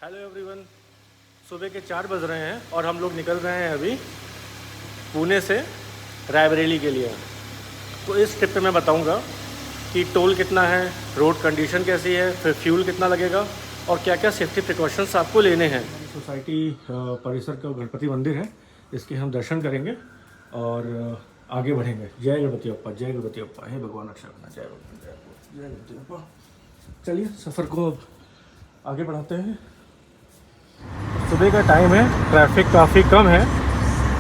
Hello everyone. सुबह के 4 बज रहे हैं और हम लोग निकल रहे हैं अभी पुणे से रायबरेली के लिए। तो इस ट्रिप पे मैं बताऊंगा कि टोल कितना है, रोड कंडीशन कैसी है, फिर फ्यूल कितना लगेगा और क्या क्या सेफ्टी प्रिकॉशंस आपको लेने हैं। सोसाइटी परिसर का गणपति मंदिर है, इसके हम दर्शन करेंगे और आगे बढ़ेंगे। जय गणपति बप्पा, जय गणपति बप्पा, हे भगवान रक्षा करना, जय भगवान, जय गणपति बप्पा। चलिए सफ़र को अब आगे बढ़ाते हैं। सुबह का टाइम है, ट्रैफिक काफ़ी कम है।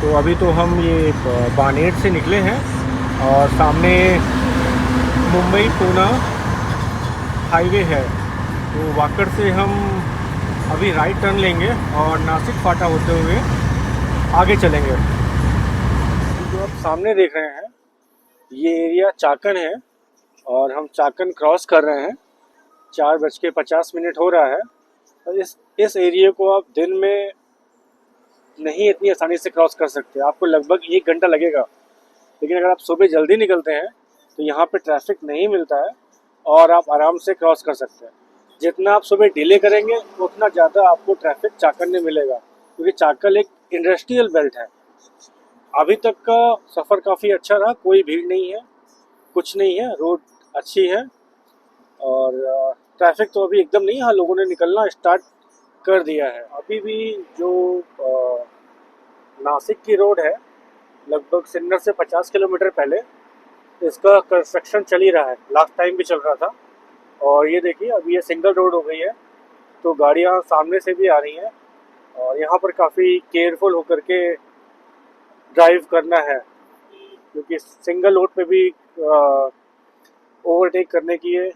तो अभी तो हम ये बानेर से निकले हैं और सामने मुंबई पूना हाईवे है। तो वाकड़ से हम अभी राइट टर्न लेंगे और नासिक फाटा होते हुए आगे चलेंगे। जो आप सामने देख रहे हैं ये एरिया चाकन है और हम चाकन क्रॉस कर रहे हैं। 4:50 हो रहा है और इस एरिया को आप दिन में नहीं इतनी आसानी से क्रॉस कर सकते। आपको लगभग 1 घंटा लगेगा। लेकिन अगर आप सुबह जल्दी निकलते हैं तो यहाँ पे ट्रैफिक नहीं मिलता है और आप आराम से क्रॉस कर सकते हैं। जितना आप सुबह डिले करेंगे उतना ज़्यादा आपको ट्रैफिक चाकन में मिलेगा, क्योंकि चाकन एक इंडस्ट्रियल बेल्ट है। अभी तक का सफ़र काफ़ी अच्छा रहा, कोई भीड़ नहीं है, कुछ नहीं है, रोड अच्छी है और ट्रैफिक तो अभी एकदम नहीं है। हाँ, लोगों ने निकलना स्टार्ट कर दिया है। अभी भी जो नासिक की रोड है, लगभग सिन्नर से 50 किलोमीटर पहले इसका कंस्ट्रक्शन चल ही रहा है। लास्ट टाइम भी चल रहा था। और ये देखिए अभी ये सिंगल रोड हो गई है, तो गाड़ियाँ सामने से भी आ रही हैं और यहाँ पर काफ़ी केयरफुल होकर के ड्राइव करना है, क्योंकि सिंगल रोड पे भी ओवरटेक करने की ये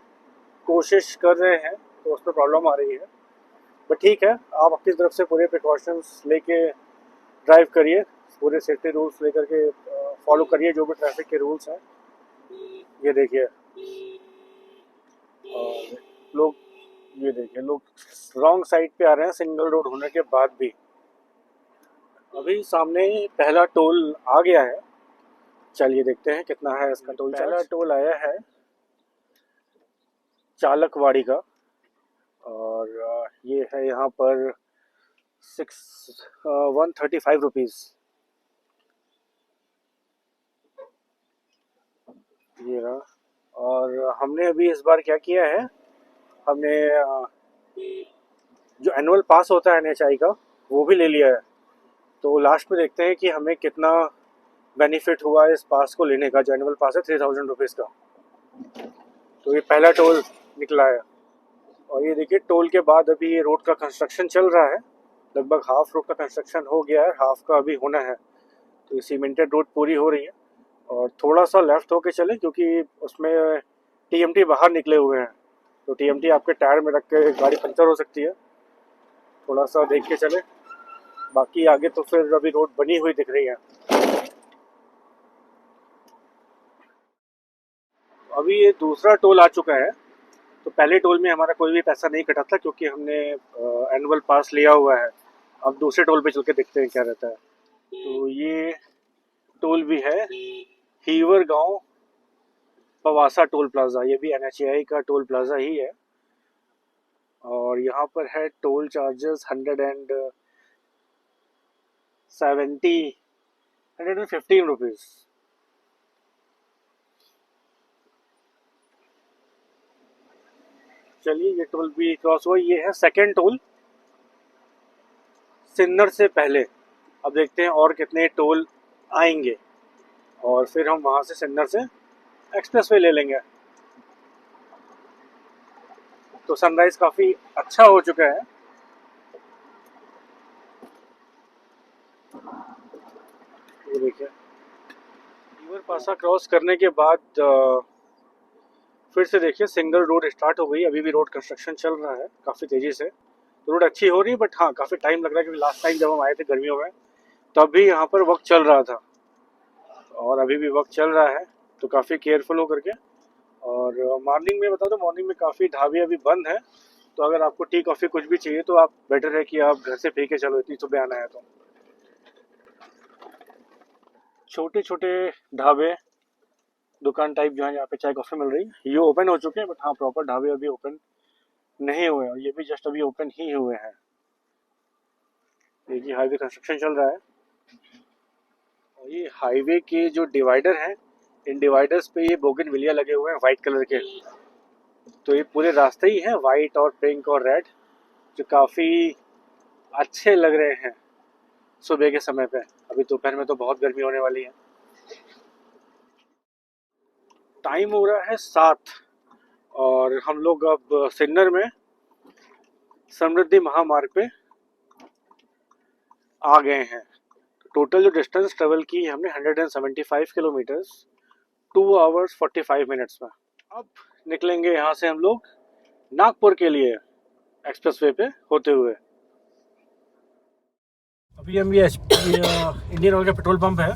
कोशिश कर रहे हैं, तो उस पर प्रॉब्लम आ रही है। बट ठीक है, आप अपनी तरफ से पूरे प्रिकॉशंस लेके ड्राइव करिए, पूरे सेफ्टी रूल्स लेकर के फॉलो करिए जो भी ट्रैफिक के रूल्स हैं। ये देखिए और लोग, ये देखिए लोग रॉन्ग साइड पे आ रहे हैं सिंगल रोड होने के बाद भी। अभी सामने पहला टोल आ गया है, चलिए देखते हैं कितना है इसका टोल। पहला टोल आया है चालकवाड़ी का और ये है यहाँ पर 135 रुपीज़। ये रहा। और हमने अभी इस बार क्या किया है, हमने जो एनुअल पास होता है NHI का वो भी ले लिया है। तो लास्ट में देखते हैं कि हमें कितना बेनिफिट हुआ इस पास को लेने का। जो एनुअल पास है 3000 रुपीज़ का। तो ये पहला टोल निकला है और ये देखिए टोल के बाद अभी ये रोड का कंस्ट्रक्शन चल रहा है। लगभग हाफ रोड का कंस्ट्रक्शन हो गया है, हाफ का अभी होना है। तो ये सीमेंटेड रोड पूरी हो रही है और थोड़ा सा लेफ्ट होके चले, क्योंकि उसमें TMT बाहर निकले हुए हैं। तो TMT आपके टायर में रख के गाड़ी पंचर हो सकती है, थोड़ा सा देख के चले। बाकी आगे तो फिर अभी रोड बनी हुई दिख रही है। अभी ये दूसरा टोल आ चुका है। तो पहले टोल में हमारा कोई भी पैसा नहीं कटा था, क्योंकि हमने एनुअल पास लिया हुआ है। अब दूसरे टोल पे चल के देखते हैं क्या रहता है। तो ये टोल भी है हीवर गांव पवासा टोल प्लाजा। ये भी NHAI का टोल प्लाजा ही है और यहाँ पर है टोल चार्जेस 115 रुपीज़। चलिए ये टोल भी क्रॉस हुआ। ये है सेकंड टोल सिन्नर से पहले। अब देखते हैं और कितने टोल आएंगे और फिर हम वहाँ से सिन्नर से एक्सप्रेसवे ले लेंगे। तो सनराइज काफ़ी अच्छा हो चुका है। ये देखिए हीवर पासा क्रॉस करने के बाद फिर से देखिए सिंगल रोड स्टार्ट हो गई। अभी भी रोड कंस्ट्रक्शन चल रहा है काफ़ी तेज़ी से। रोड अच्छी हो रही है, बट हाँ काफ़ी टाइम लग रहा है, क्योंकि लास्ट टाइम जब हम आए थे गर्मियों में तब भी यहाँ पर वर्क चल रहा था और अभी भी वर्क चल रहा है। तो काफ़ी केयरफुल हो करके। और मॉर्निंग में बता दो, मॉर्निंग में काफ़ी ढाबे अभी बंद हैं। तो अगर आपको टी कॉफ़ी कुछ भी चाहिए तो आप बेटर है कि आप घर से पी के चलो, इतनी सुबह आना है तो। छोटे छोटे ढाबे दुकान टाइप जो है यहाँ पे चाय कॉफ़ी मिल रही है, ये ओपन हो चुके हैं, बट हाँ प्रॉपर ढाबे अभी ओपन नहीं हुए हैं और ये भी जस्ट अभी ओपन ही हुए हैं। देखिए हाईवे कंस्ट्रक्शन चल रहा है और ये हाईवे के जो डिवाइडर हैं, इन डिवाइडर्स पे ये बोगनविलिया लगे हुए हैं वाइट कलर के। तो ये पूरे रास्ते ही हैं वाइट और पिंक और रेड, जो काफ़ी अच्छे लग रहे हैं सुबह के समय पे। अभी दोपहर में तो बहुत गर्मी होने वाली है। टाइम हो रहा है 7 और हम लोग अब सिन्नर में समृद्धि महामार्ग पे आ गए हैं। टोटल जो डिस्टेंस ट्रेवल की हमने 175 किलोमीटर्स 2 आवर्स 45 मिनट्स में। अब निकलेंगे यहाँ से हम लोग नागपुर के लिए एक्सप्रेसवे पे होते हुए। अभी हम ये इंडियन ऑयल का पेट्रोल पंप है,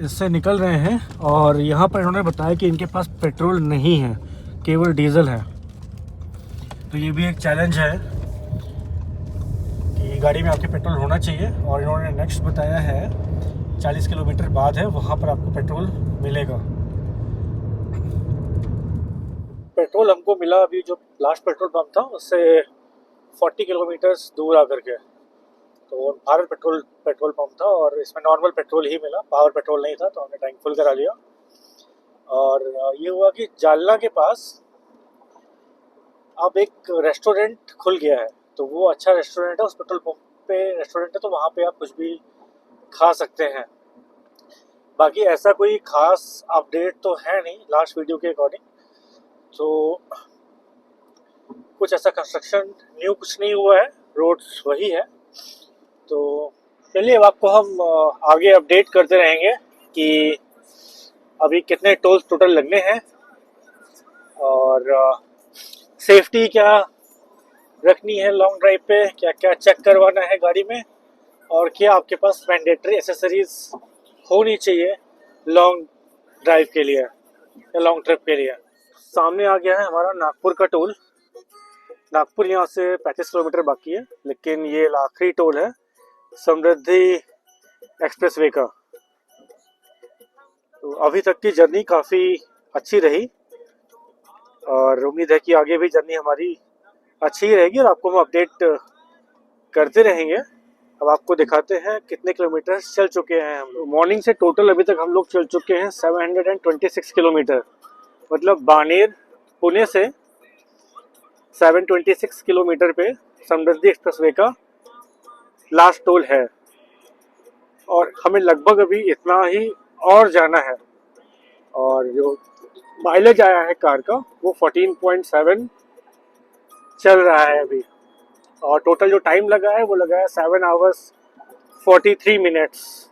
इससे निकल रहे हैं और यहाँ पर इन्होंने बताया कि इनके पास पेट्रोल नहीं है, केवल डीजल है। तो ये भी एक चैलेंज है कि गाड़ी में आपके पेट्रोल होना चाहिए। और इन्होंने नेक्स्ट बताया है 40 किलोमीटर बाद है, वहाँ पर आपको पेट्रोल मिलेगा। पेट्रोल हमको मिला अभी जो लास्ट पेट्रोल पंप था उससे 40 किलोमीटर्स दूर आकर के। तो भारत पेट्रोल पंप था और इसमें नॉर्मल पेट्रोल ही मिला, पावर पेट्रोल नहीं था, तो हमने टैंक फुल करा लिया। और ये हुआ कि जालना के पास अब एक रेस्टोरेंट खुल गया है, तो वो अच्छा रेस्टोरेंट है, उस पेट्रोल पंप पे रेस्टोरेंट है, तो वहाँ पे आप कुछ भी खा सकते हैं। बाकी ऐसा कोई खास अपडेट तो है नहीं लास्ट वीडियो के अकॉर्डिंग, तो कुछ ऐसा कंस्ट्रक्शन न्यू कुछ नहीं हुआ है, रोड्स वही है। तो चलिए अब आपको हम आगे अपडेट करते रहेंगे कि अभी कितने टोल्स टोटल लगने हैं और सेफ्टी क्या रखनी है लॉन्ग ड्राइव पे, क्या क्या चेक करवाना है गाड़ी में, और क्या आपके पास मैंडेटरी एसेसरीज होनी चाहिए लॉन्ग ड्राइव के लिए या लॉन्ग ट्रिप के लिए। सामने आ गया है हमारा नागपुर का टोल। नागपुर यहाँ से 35 किलोमीटर बाकी है, लेकिन ये आखिरी टोल है समृद्धि एक्सप्रेसवे का। तो अभी तक की जर्नी काफ़ी अच्छी रही और उम्मीद है कि आगे भी जर्नी हमारी अच्छी ही रहेगी और आपको हम अपडेट करते रहेंगे। अब आपको दिखाते हैं कितने किलोमीटर चल चुके हैं हम। मॉर्निंग से टोटल अभी तक हम लोग चल चुके हैं 726 किलोमीटर, मतलब बानेर पुणे से 726 किलोमीटर पे समृद्धि एक्सप्रेसवे का लास्ट टोल है और हमें लगभग अभी इतना ही और जाना है। और जो माइलेज आया है कार का वो 14.7 चल रहा है अभी, और टोटल जो टाइम लगा है वो लगा है 7 आवर्स 43 मिनट्स।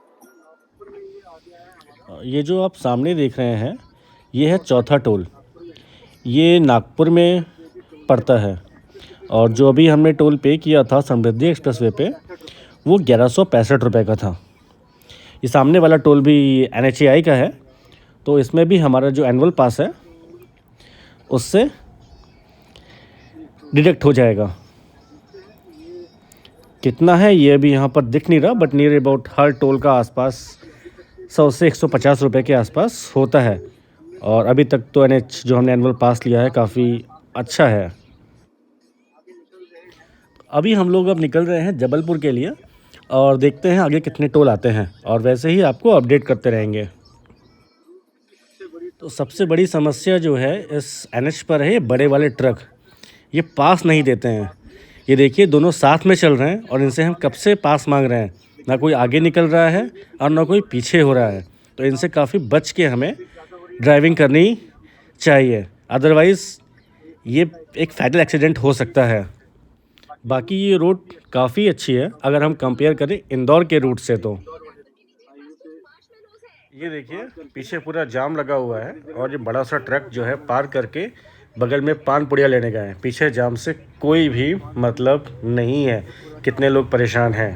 ये जो आप सामने देख रहे हैं ये है चौथा टोल, ये नागपुर में पड़ता है। और जो अभी हमने टोल पे किया था समृद्धि एक्सप्रेसवे पे वो 1165 रुपये का था। ये सामने वाला टोल भी NHAI का है, तो इसमें भी हमारा जो एनुअल पास है उससे डिडक्ट हो जाएगा। कितना है ये अभी यहाँ पर दिख नहीं रहा, but near about her toll का आसपास 100 से 150 रुपये के आसपास होता है। और अभी तक तो NH जो हमने एनुअल पास लिया है काफ़ी अच्छा है। अभी हम लोग अब निकल रहे हैं जबलपुर के लिए और देखते हैं आगे कितने टोल आते हैं और वैसे ही आपको अपडेट करते रहेंगे। तो सबसे बड़ी समस्या जो है इस NH पर है, ये बड़े वाले ट्रक ये पास नहीं देते हैं। ये देखिए दोनों साथ में चल रहे हैं और इनसे हम कब से पास मांग रहे हैं, ना कोई आगे निकल रहा है और ना कोई पीछे हो रहा है। तो इनसे काफ़ी बच के हमें ड्राइविंग करनी चाहिए, अदरवाइज़ ये एक फैटल एक्सीडेंट हो सकता है। बाकी ये रोड काफ़ी अच्छी है अगर हम कंपेयर करें इंदौर के रूट से। तो ये देखिए पीछे पूरा जाम लगा हुआ है और ये बड़ा सा ट्रक जो है पार करके बगल में पान पुड़िया लेने गए हैं। पीछे जाम से कोई भी मतलब नहीं है, कितने लोग परेशान हैं।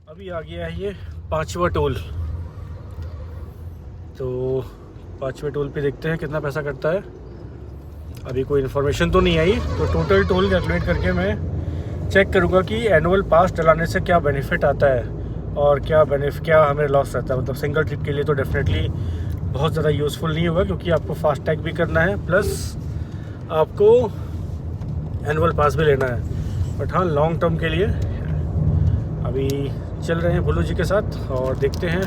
अभी आ गया है ये 5वां टोल, तो 5वें टोल पे देखते हैं कितना पैसा कटता है। अभी कोई इन्फॉर्मेशन तो नहीं आई, तो टोटल टोल कैलकुलेट करके मैं चेक करूँगा कि एनुअल पास डलाने से क्या बेनिफिट आता है और क्या हमें लॉस रहता है। मतलब सिंगल ट्रिप के लिए तो डेफिनेटली बहुत ज़्यादा यूज़फुल नहीं होगा, क्योंकि आपको फास्टैग भी करना है प्लस आपको एनुअल पास भी लेना है। बट हाँ लॉन्ग टर्म के लिए अभी चल रहे हैं भोलू जी के साथ और देखते हैं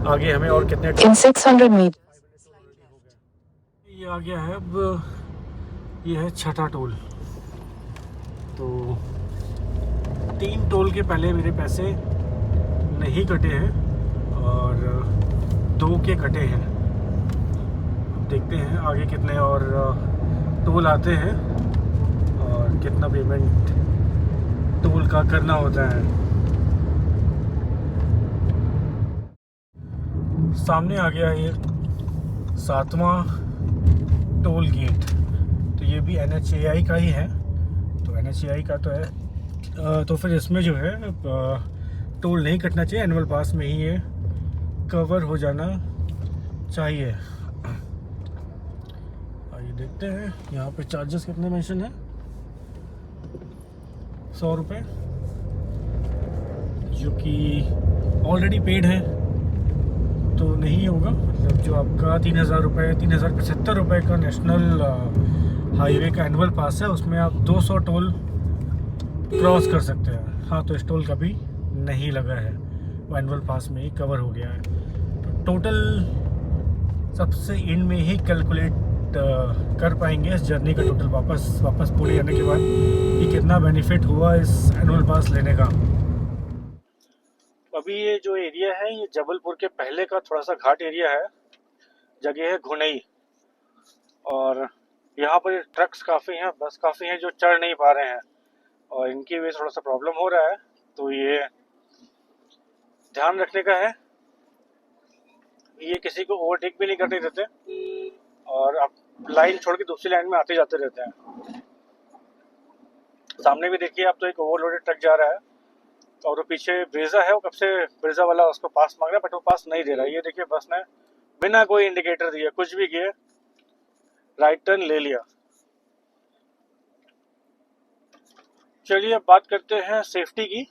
आगे हमें और कितने In 600 meters. ये आ गया है। अब ये है छठा टोल। तो 3 टोल के पहले मेरे पैसे नहीं कटे हैं और 2 के कटे हैं। अब देखते हैं आगे कितने और टोल आते हैं और कितना पेमेंट टोल का करना होता है। सामने आ गया ये 7वां टोल गेट। तो ये भी NHAI का ही है। तो NHAI का तो है, तो फिर इसमें जो है टोल नहीं कटना चाहिए, एनुअल पास में ही ये कवर हो जाना चाहिए। आइए देखते हैं यहाँ पे चार्जेस कितने मेंशन है। 100 रुपये जो कि ऑलरेडी पेड है तो नहीं होगा। मतलब जो आपका 3000 रुपये 3075 रुपये का नेशनल हाईवे का एनुअल पास है उसमें आप 200 टोल क्रॉस कर सकते हैं। हाँ तो इस टोल का भी नहीं लगा है, वो एनुअल पास में ही कवर हो गया है। तो टोटल सबसे एंड में ही कैलकुलेट कर पाएंगे इस जर्नी का टोटल वापस पुणे आने के बाद कि कितना बेनिफिट हुआ इस एनुअल पास लेने का। अभी ये जो एरिया है ये जबलपुर के पहले का थोड़ा सा घाट एरिया है। जगह है घुनई और यहाँ पर ट्रक्स काफ़ी हैं, बस काफ़ी हैं जो चढ़ नहीं पा रहे हैं और इनकी वजह से थोड़ा सा प्रॉब्लम हो रहा है। तो ये ध्यान रखने का है, ये किसी को ओवरटेक भी नहीं करने देते और आप लाइन छोड़ के दूसरी लाइन में आते जाते रहते हैं। सामने भी देखिए आप, तो एक ओवरलोडेड ट्रक जा रहा है और वो पीछे ब्रेजा है, वो कब से ब्रेजा वाला उसको पास मांग रहा है बट वो पास नहीं दे रहा है। ये देखिए बस ने बिना कोई इंडिकेटर दिए कुछ भी किए राइट टर्न ले लिया। चलिए अब बात करते हैं सेफ्टी की।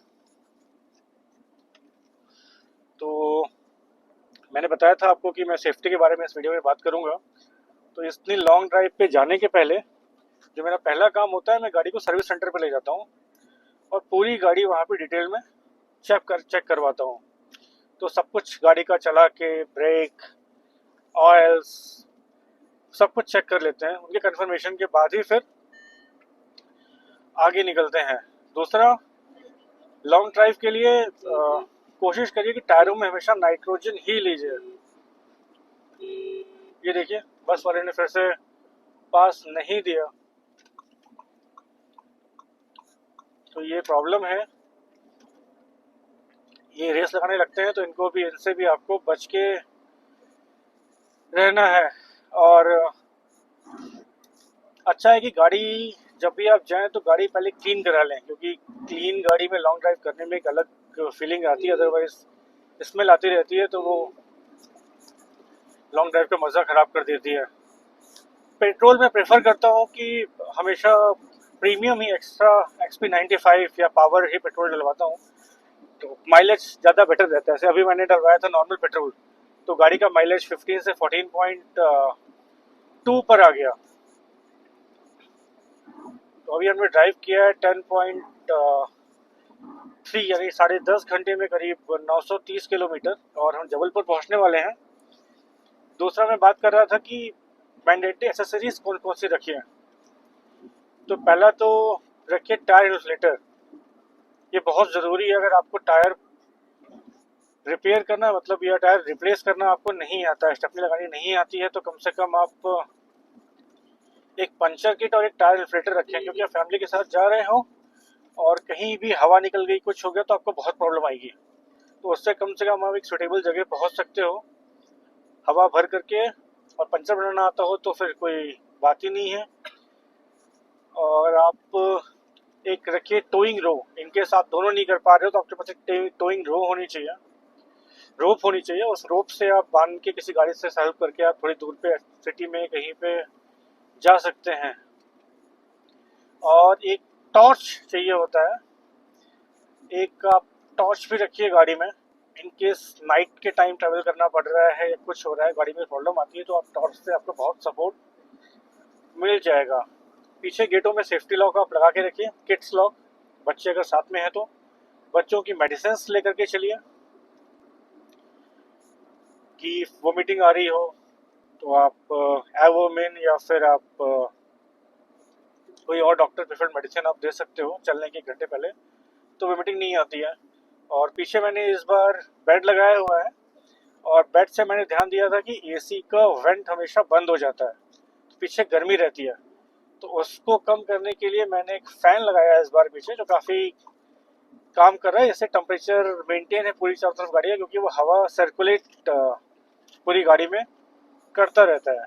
तो मैंने बताया था आपको कि मैं सेफ्टी के बारे में इस वीडियो में बात करूंगा। तो इतनी लॉन्ग ड्राइव पे जाने के पहले जो मेरा पहला काम होता है, मैं गाड़ी को सर्विस सेंटर पे ले जाता हूँ और पूरी गाड़ी वहाँ पे डिटेल में चेक करवाता हूँ। तो सब कुछ गाड़ी का चला के, ब्रेक, ऑयल्स सब कुछ चेक कर लेते हैं। उनके कंफर्मेशन के बाद ही फिर आगे निकलते हैं। दूसरा, लॉन्ग ड्राइव के लिए कोशिश करिए कि टायरों में हमेशा नाइट्रोजन ही लीजिए। ये देखिए बस वाले ने फिर से पास नहीं दिया, तो ये प्रॉब्लम है। ये रेस लगाने लगते हैं तो इनको भी, इनसे भी आपको बच के रहना है। और अच्छा है कि गाड़ी जब भी आप जाएं तो गाड़ी पहले क्लीन करा लें, क्योंकि क्लीन गाड़ी में लॉन्ग ड्राइव करने में एक अलग फीलिंग आती है। अदरवाइज स्मेल आती रहती है तो वो लॉन्ग ड्राइव का मज़ा ख़राब कर देती है। पेट्रोल में प्रेफर करता हूँ कि हमेशा प्रीमियम ही एक्स्ट्रा XP95 या पावर ही पेट्रोल डलवाता हूँ, तो माइलेज ज़्यादा बेटर रहता है। जैसे अभी मैंने डलवाया था नॉर्मल पेट्रोल, तो गाड़ी का माइलेज 15 से 14.2 पर आ गया। तो अभी हमने ड्राइव किया है 10.3 यानी 10.5 घंटे में करीब 930 किलोमीटर और हम जबलपुर पहुंचने वाले हैं। दूसरा मैं बात कर रहा था कि मैंडेटरी एक्सेसरीज कौन कौन सी रखी हैं। तो पहला तो रखिए टायर इन्फ्लेटर, ये बहुत ज़रूरी है। अगर आपको टायर रिपेयर करना, मतलब या टायर रिप्लेस करना आपको नहीं आता है, स्टेपनी लगानी नहीं आती है, तो कम से कम आप एक पंचर किट और एक टायर इन्फ्लेटर रखें, क्योंकि आप फैमिली के साथ जा रहे हो और कहीं भी हवा निकल गई, कुछ हो गया तो आपको बहुत प्रॉब्लम आएगी। तो उससे कम से कम आप एक सुटेबल जगह पहुंच सकते हो हवा भर करके। और पंचर बनाना आता हो तो फिर कोई बात ही नहीं है। और आप एक रखिए टोइंग रो, इनकेस आप दोनों नहीं कर पा रहे हो तो आपके पास एक टोइंग रो होनी चाहिए, रोप होनी चाहिए। उस रोप से आप बांध के किसी गाड़ी से हेल्प करके आप थोड़ी दूर पे सिटी में कहीं पे जा सकते हैं। और एक टॉर्च चाहिए होता है, एक आप टॉर्च भी रखिए गाड़ी में। इन केस नाइट के टाइम ट्रैवल करना पड़ रहा है या कुछ हो रहा है, गाड़ी में प्रॉब्लम आती है, तो आप टॉर्च से आपको बहुत सपोर्ट मिल जाएगा। पीछे गेटों में सेफ्टी लॉक आप लगा के रखिए, किड्स लॉक। बच्चे अगर साथ में है तो बच्चों की मेडिसिन लेकर के चलिए, कि वोमिटिंग आ रही हो तो आप एवोमिन या फिर आप कोई और डॉक्टर प्रेफर्ड मेडिसिन आप दे सकते हो चलने के 1 घंटे पहले, तो वोमिटिंग नहीं आती है। और पीछे मैंने इस बार बेड लगाया हुआ है, और बेड से मैंने ध्यान दिया था कि एसी का वेंट हमेशा बंद हो जाता है, तो पीछे गर्मी रहती है, तो उसको कम करने के लिए मैंने एक फ़ैन लगाया है इस बार पीछे, जो काफ़ी काम कर रहा है। इससे टेम्परेचर मेंटेन है पूरी चारों तरफ गाड़ी है, क्योंकि वो हवा सर्कुलेट पूरी गाड़ी में करता रहता है।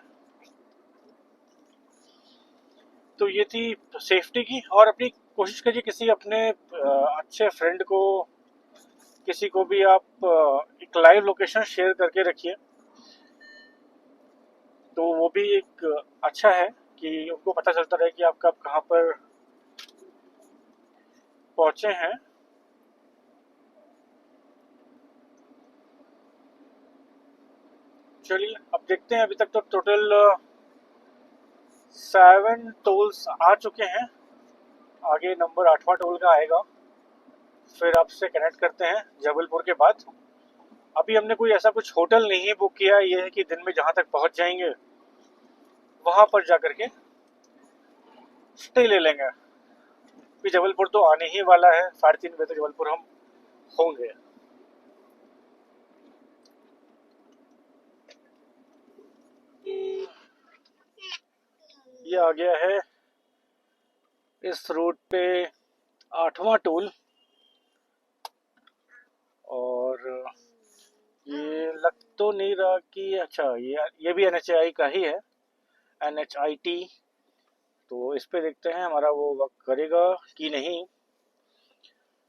तो ये थी सेफ्टी की। और अपनी कोशिश करिए किसी अपने अच्छे फ्रेंड को, किसी को भी आप एक लाइव लोकेशन शेयर करके रखिए, तो वो भी एक अच्छा है कि उनको पता चलता रहे कि आप कब कहाँ पर पहुँचे हैं। चलिए अब देखते हैं। अभी तक तो टोटल 7 टोल्स आ चुके हैं, आगे नंबर 8वां टोल का आएगा, फिर आपसे कनेक्ट करते हैं जबलपुर के बाद। अभी हमने कोई ऐसा कुछ होटल नहीं बुक किया, ये है कि दिन में जहाँ तक पहुँच जाएंगे वहाँ पर जा कर के स्टे ले लेंगे। अभी जबलपुर तो आने ही वाला है, 3:30 बजे तक जबलपुर हम होंगे। ये आ गया है इस रूट पे 8वां टोल, और ये लग तो नहीं रहा कि अच्छा ये भी NHAI का ही है, NHIT। तो इस पे देखते हैं हमारा वो वर्क करेगा कि नहीं,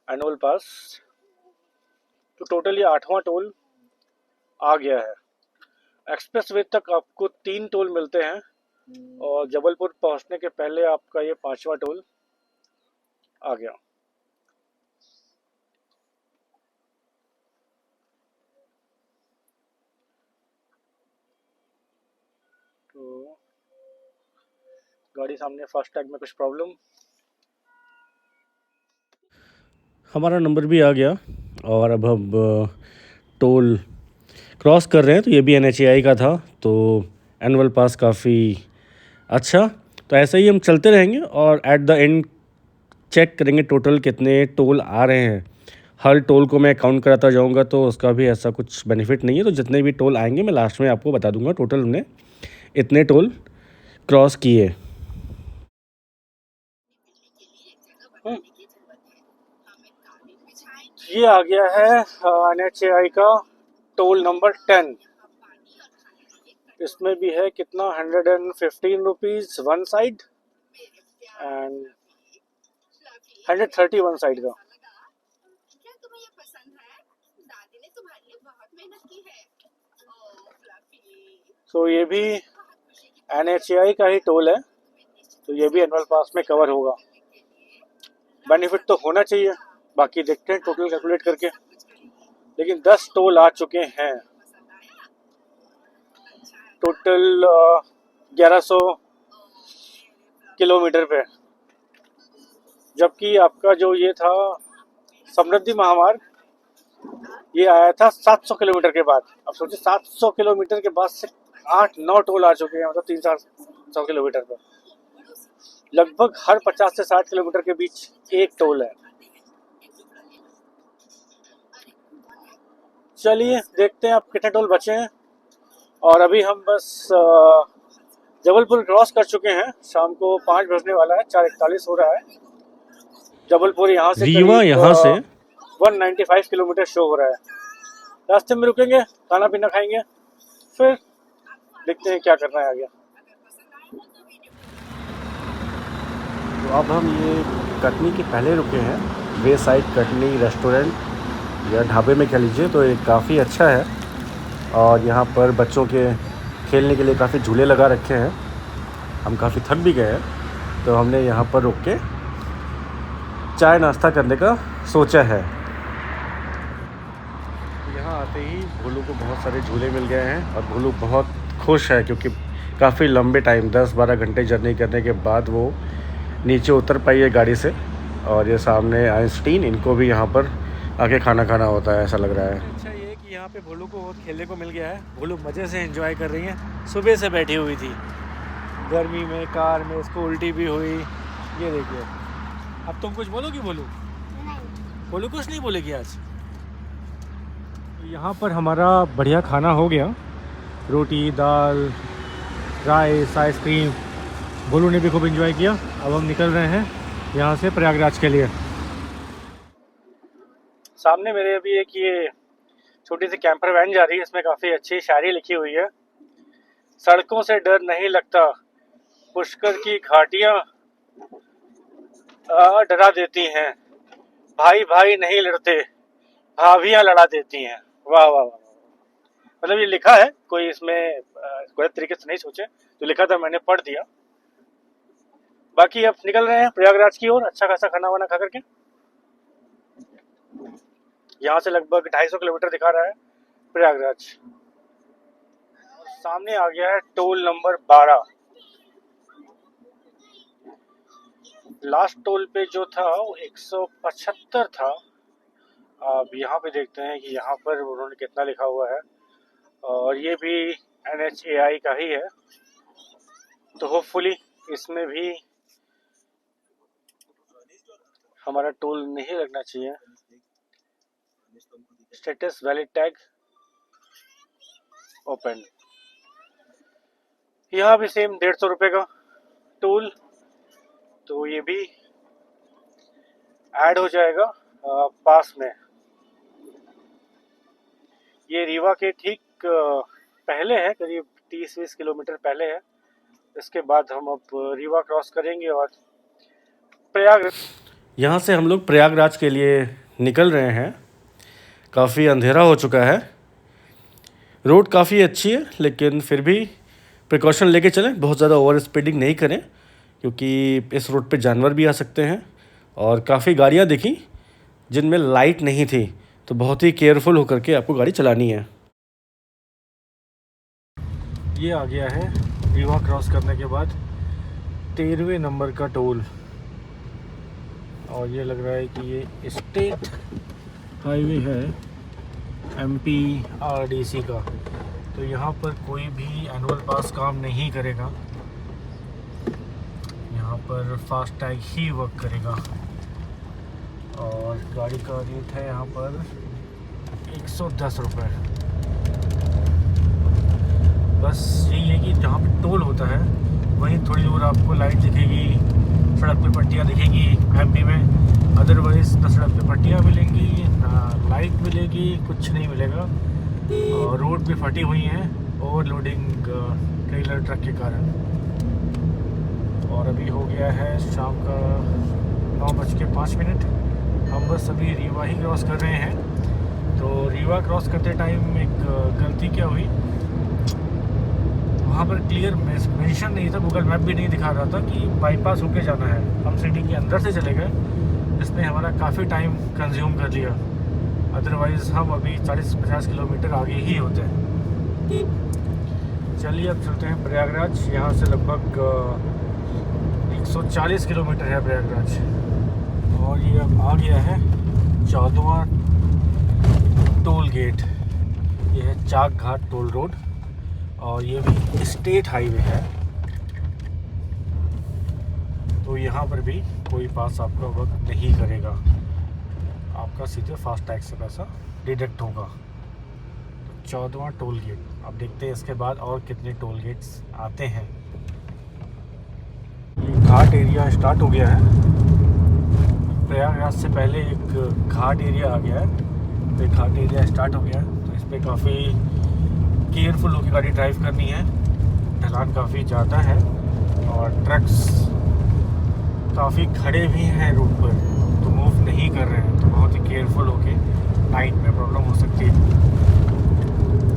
एनुअल पास। तो टोटल ये 8वां टोल आ गया है। एक्सप्रेस वे तक आपको 3 टोल मिलते हैं, और जबलपुर पहुंचने के पहले आपका ये 5वां टोल आ गया। तो गाड़ी सामने, फास्टैग में कुछ प्रॉब्लम। हमारा नंबर भी आ गया, और अब हम टोल क्रॉस कर रहे हैं। तो ये भी NHAI का था, तो एनुअल पास काफ़ी अच्छा। तो ऐसे ही हम चलते रहेंगे, और एट द एंड चेक करेंगे टोटल कितने टोल आ रहे हैं। हर टोल को मैं काउंट कराता जाऊंगा तो उसका भी ऐसा कुछ बेनिफिट नहीं है। तो जितने भी टोल आएंगे मैं लास्ट में आपको बता दूंगा टोटल हमने इतने टोल क्रॉस किए। ये आ गया है NHAI का टोल नंबर 10। इसमें भी है कितना, 115 rupees one side and 130 one side का। तो ये भी NHAI का ही टोल है, तो ये भी एनुअल पास में कवर होगा। बेनिफिट तो होना चाहिए, बाकी देखते हैं टोटल कैलकुलेट करके। लेकिन 10 टोल आ चुके हैं, टोटल 1100 किलोमीटर पे। जबकि आपका जो ये था समृद्धि महामार्ग, ये आया था 700 किलोमीटर के बाद। अब सोचिए 700 किलोमीटर के बाद से 8-9 टोल आ चुके हैं, मतलब 300 किलोमीटर पर। लगभग हर 50 से 60 किलोमीटर के बीच एक टोल है। चलिए देखते हैं अब कितने टोल बचे हैं। और अभी हम बस जबलपुर क्रॉस कर चुके हैं। शाम को 5 बजने वाला है, 4:41 हो रहा है। जबलपुर यहाँ से रीवा यहाँ से 195 किलोमीटर शो हो रहा है। रास्ते में रुकेंगे, खाना पीना खाएंगे, फिर देखते हैं क्या करना है आगे। तो अब हम ये कटनी के पहले रुके हैं, वे साइड कटनी रेस्टोरेंट या ढाबे में कह लीजिए। तो ये काफ़ी अच्छा है, और यहाँ पर बच्चों के खेलने के लिए काफ़ी झूले लगा रखे हैं। हम काफ़ी थक भी गए हैं, तो हमने यहाँ पर रुक के चाय नाश्ता करने का सोचा है। यहाँ आते ही भोलू को बहुत सारे झूले मिल गए हैं, और भोलू बहुत खुश है क्योंकि काफ़ी लंबे टाइम 10-12 घंटे जर्नी करने के बाद वो नीचे उतर पाई है गाड़ी से। और ये सामने आइंस्टीन, इनको भी यहाँ पर आके खाना खाना होता है, ऐसा लग रहा है। अच्छा ये कि यहाँ पे भोलू को बहुत खेलने को मिल गया है। भोलू मज़े से एंजॉय कर रही हैं। सुबह से बैठी हुई थी गर्मी में, कार में, उसको उल्टी भी हुई। ये देखिए, अब तुम कुछ बोलोगी भोलू? भोलू कुछ नहीं बोलेगी आज। यहाँ पर हमारा बढ़िया खाना हो गया, रोटी, दाल, राइस, आइसक्रीम। भोलू ने भी खूब एंजॉय किया। अब हम निकल रहे हैं यहाँ से प्रयागराज के लिए। सामने मेरे अभी एक ये छोटी सी कैंपर वैन जा रही है, इसमें काफ़ी अच्छी शायरी लिखी हुई है। सड़कों से डर नहीं लगता, पुष्कर की घाटियाँ डरा देती हैं, भाई भाई नहीं लड़ते, भाभियाँ लड़ा देती हैं। वाह वाह वाह, मतलब ये लिखा है, कोई इसमें गलत तरीके से नहीं सोचे, तो लिखा था मैंने पढ़ दिया। बाकी अब निकल रहे हैं प्रयागराज की ओर, अच्छा खासा खाना वाना खा करके। यहाँ से लगभग 250 किलोमीटर दिखा रहा है प्रयागराज। सामने आ गया है टोल नंबर 12। लास्ट टोल पे जो था वो 175 था। अब यहाँ पे देखते हैं कि यहाँ पर उन्होंने कितना लिखा हुआ है, और ये भी NHAI का ही है, तो होपफुली इसमें भी हमारा टोल नहीं लगना चाहिए। Status valid tag open. यहाँ भी सेम 150 रुपये का टोल, तो ये भी ऐड हो जाएगा पास में। ये रीवा के ठीक पहले है, करीब 30-20 किलोमीटर पहले है। इसके बाद हम अब रीवा क्रॉस करेंगे और प्रयाग। यहाँ से हम लोग प्रयागराज के लिए निकल रहे हैं। काफ़ी अंधेरा हो चुका है। रोड काफ़ी अच्छी है, लेकिन फिर भी प्रिकॉशन लेके चलें, बहुत ज़्यादा ओवर स्पीडिंग नहीं करें, क्योंकि इस रोड पे जानवर भी आ सकते हैं। और काफ़ी गाड़ियाँ दिखी जिनमें लाइट नहीं थी, तो बहुत ही केयरफुल होकर के आपको गाड़ी चलानी है। ये आ गया है रीवा क्रॉस करने के बाद 13वें नंबर का टोल, और ये लग रहा है कि ये स्टेट हाईवे है MP RDC का, तो यहाँ पर कोई भी एनुअल पास काम नहीं करेगा। यहाँ पर फास्ट टैग ही वर्क करेगा, और गाड़ी का रेट है यहाँ पर 110 रुपये। बस यही है कि जहाँ पे टोल होता है वहीं थोड़ी दूर आपको लाइट दिखेगी, सड़क पे पट्टियाँ दिखेंगी MP में। अदरवाइज ना सड़क पे पट्टियाँ मिलेंगी, ना लाइट मिलेगी, कुछ नहीं मिलेगा। और रोड भी फटी हुई हैं ओवरलोडिंग ट्रेलर ट्रक के कारण। और अभी हो गया है शाम का 9:05। हम बस अभी रीवा ही क्रॉस कर रहे हैं। तो रीवा क्रॉस करते टाइम एक गलती क्या हुई, वहाँ पर क्लियर मेंशन नहीं था, गूगल मैप भी नहीं दिखा रहा था कि बाईपास होके जाना है। हम सिटी के अंदर से चले गए, इसने हमारा काफ़ी टाइम कंज्यूम कर लिया। अदरवाइज़ हम अभी 40-50 किलोमीटर आगे ही होते हैं। चलिए अब चलते हैं प्रयागराज। यहाँ से लगभग 140 किलोमीटर है प्रयागराज। और ये अब आ गया है 14वां टोल गेट। ये है चाक घाट टोल रोड, और ये भी स्टेट हाईवे है, तो यहाँ पर भी कोई पास आपका वर्क नहीं करेगा। आपका सीधे फास्ट टैग से पैसा डिडक्ट होगा। तो 14वां टोल गेट। अब देखते हैं इसके बाद और कितने टोल गेट्स आते हैं। ये घाट एरिया स्टार्ट हो गया है। प्रयागराज से पहले एक घाट एरिया आ गया है, तो एक घाट एरिया स्टार्ट हो गया है। तो इस पर काफ़ी केयरफुल होकर गाड़ी ड्राइव करनी है। ढलान काफ़ी ज़्यादा है और ट्रक्स काफ़ी खड़े भी हैं रोड पर, तो मूव नहीं कर रहे हैं, तो बहुत ही केयरफुल होके नाइट में प्रॉब्लम हो सकती है।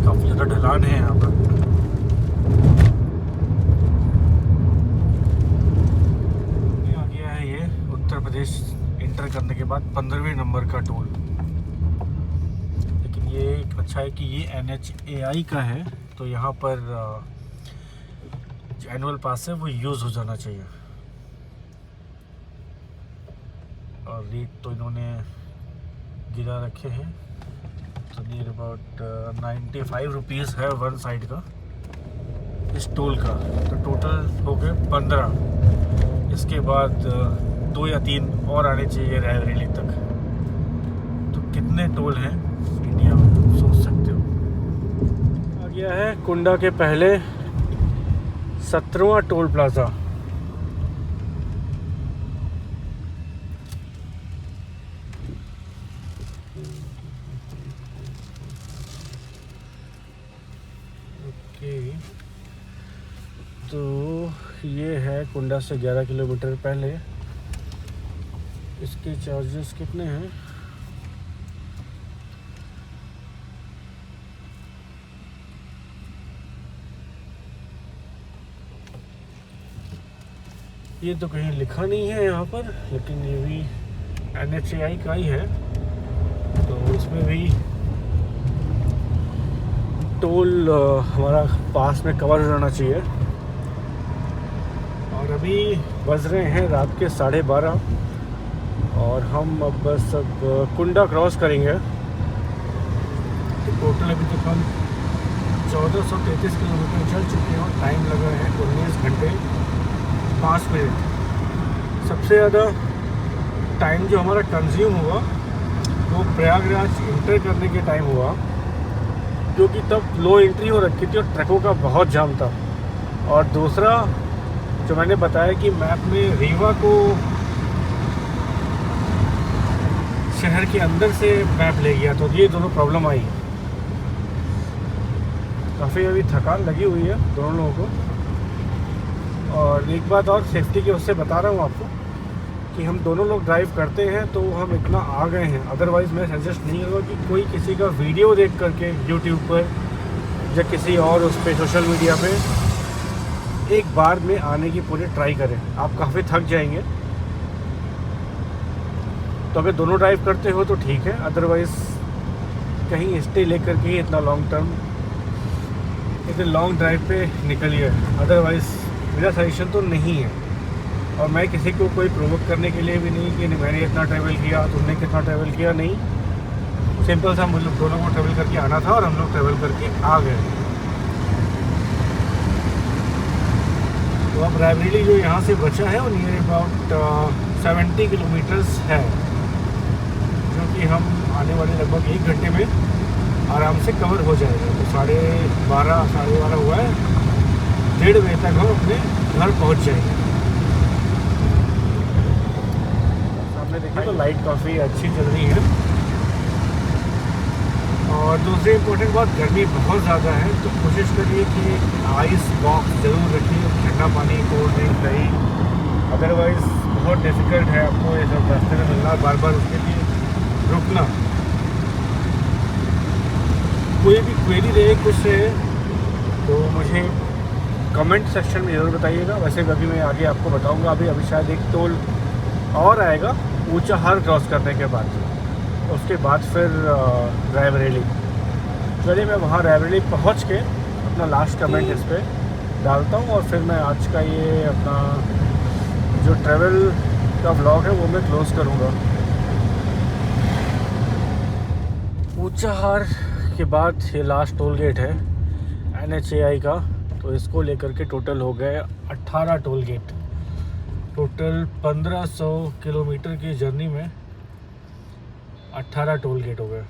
काफ़ी ज़्यादा ढलान है यहाँ पर। आ गया है ये उत्तर प्रदेश इंटर करने के बाद 15वें नंबर का टोल। लेकिन ये अच्छा है कि ये NHAI का है, तो यहाँ पर जो एनुअल पास है वो यूज़ हो जाना चाहिए। और रेट तो इन्होंने गिरा रखे हैं, तो नियर अबाउट 95 रुपीज़ है वन साइड का इस टोल का। तो टोटल हो गए 15। इसके बाद 2 या 3 और आने चाहिए रायबरेली तक। तो कितने टोल हैं इंडिया में सोच सकते हो। आ गया है कुंडा के पहले 17वां टोल प्लाज़ा। ओके, तो ये है कुंडा से 11 किलोमीटर पहले। इसके चार्जेस कितने हैं? ये तो कहीं लिखा नहीं है यहाँ पर, लेकिन ये भी NHAI का ही है, तो इसमें भी टोल हमारा पास में कवर हो जाना चाहिए। और अभी बज रहे हैं रात के 12:30 और हम अब बस कुंडा क्रॉस करेंगे। टोटल अभी तक हम 1433 किलोमीटर चल चुके हैं और टाइम लगा है 19 घंटे 5 मिनट। सबसे ज़्यादा टाइम जो हमारा कंज्यूम हुआ वो प्रयागराज इंटर करने के टाइम हुआ, क्योंकि तब लो एंट्री हो रखी थी और ट्रकों का बहुत जाम था। और दूसरा जो मैंने बताया कि मैप में रीवा को शहर के अंदर से मैप ले गया, तो ये दोनों प्रॉब्लम आई। काफ़ी अभी थकान लगी हुई है दोनों लोगों को। और एक बात और सेफ्टी के उससे बता रहा हूँ आपको कि हम दोनों लोग ड्राइव करते हैं तो हम इतना आ गए हैं। अदरवाइज़ मैं सजेस्ट नहीं करूँगा कि कोई किसी का वीडियो देख करके यूट्यूब पर या किसी और उस पर सोशल मीडिया पे एक बार में आने की पूरी ट्राई करें। आप काफ़ी थक जाएंगे। तो अगर दोनों ड्राइव करते हो तो ठीक है, अदरवाइज़ कहीं स्टे लेकर के इतना लॉन्ग टर्म इतने लॉन्ग ड्राइव पे निकलिए। अदरवाइज़ मेरा सजेशन तो नहीं है। और मैं किसी को कोई प्रोवोक करने के लिए भी नहीं कि मैंने इतना ट्रैवल किया, तुमने कितना ट्रैवल किया, नहीं। सिंपल सा हम लोग दोनों को ट्रैवल करके आना था और हम लोग ट्रैवल करके आ गए। तो अब रायबरेली जो यहाँ से बचा है वो नियर अबाउट 70 किलोमीटर्स है, जो कि हम आने वाले लगभग 1 घंटे में आराम से कवर हो जाएगा। तो 12:30 साढ़े 12 हुआ है, 1:30 बजे तक हम अपने घर पहुँच जाएंगे। सामने देखिए तो लाइट काफ़ी अच्छी चल रही है। और दूसरी इम्पोर्टेंट बात, गर्मी बहुत ज़्यादा है, तो कोशिश करिए कि आइस बॉक्स ज़रूर रखिए, ठंडा पानी, कोल्ड ड्रिंक, दही। अदरवाइज़ बहुत डिफ़िकल्ट है आपको ये सब रास्ते में मिलना, बार बार उसके लिए रुकना। कोई भी क्वेरी रहे, कुछ रहे, तो मुझे कमेंट सेक्शन में ज़रूर बताइएगा। वैसे भी अभी मैं आगे आपको बताऊंगा। अभी शायद एक टोल और आएगा ऊंचाहार क्रॉस करने के बाद, उसके बाद फिर रायबरेली। चलिए मैं वहाँ रायबरेली पहुँच के अपना लास्ट कमेंट इस पर डालता हूँ और फिर मैं आज का ये अपना जो ट्रैवल का व्लॉग है वो मैं क्लोज़ करूँगा। ऊंचाहार के बाद ये लास्ट टोल गेट है NHAI का, तो इसको लेकर के टोटल हो गए 18 टोल गेट। टोटल 1500 किलोमीटर की जर्नी में 18 टोल गेट हो गए,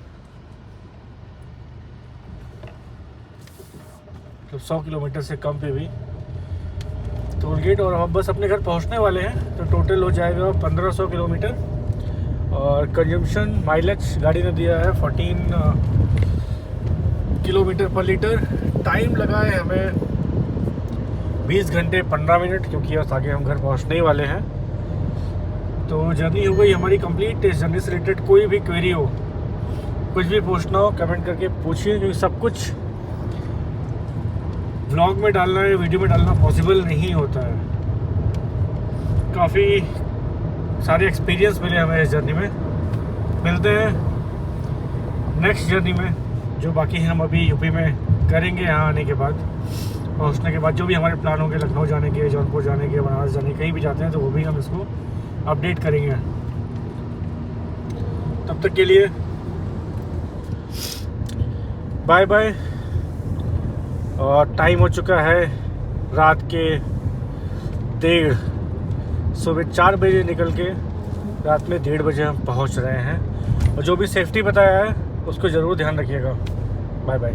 मतलब 100 किलोमीटर से कम पे भी टोल गेट। और अब बस अपने घर पहुंचने वाले हैं, तो टोटल हो जाएगा 1500 किलोमीटर। और कंजम्पशन माइलेज गाड़ी ने दिया है 14 किलोमीटर पर लीटर। टाइम लगा है हमें 20 घंटे 15 मिनट, क्योंकि बस आगे हम घर पहुंचने ही वाले हैं। तो जर्नी हो गई हमारी कंप्लीट। इस जर्नी से रिलेटेड कोई भी क्वेरी हो, कुछ भी पूछना हो, कमेंट करके पूछिए, क्योंकि सब कुछ व्लॉग में डालना है, वीडियो में डालना पॉसिबल नहीं होता है। काफ़ी सारे एक्सपीरियंस मिले हमें इस जर्नी में। मिलते हैं नेक्स्ट जर्नी में, जो बाकी हम अभी यूपी में करेंगे यहाँ आने के बाद। पहुंचने के बाद जो भी हमारे प्लान होंगे, लखनऊ जाने के, जौनपुर जाने के, बनारस जाने के, कहीं भी जाते हैं तो वो भी हम इसको अपडेट करेंगे। तब तक के लिए बाय बाय। और टाइम हो चुका है रात के 1:30, सुबह 4 बजे निकल के रात में 1:30 बजे हम पहुंच रहे हैं। और जो भी सेफ्टी बताया है उसको ज़रूर ध्यान रखिएगा। Bye bye.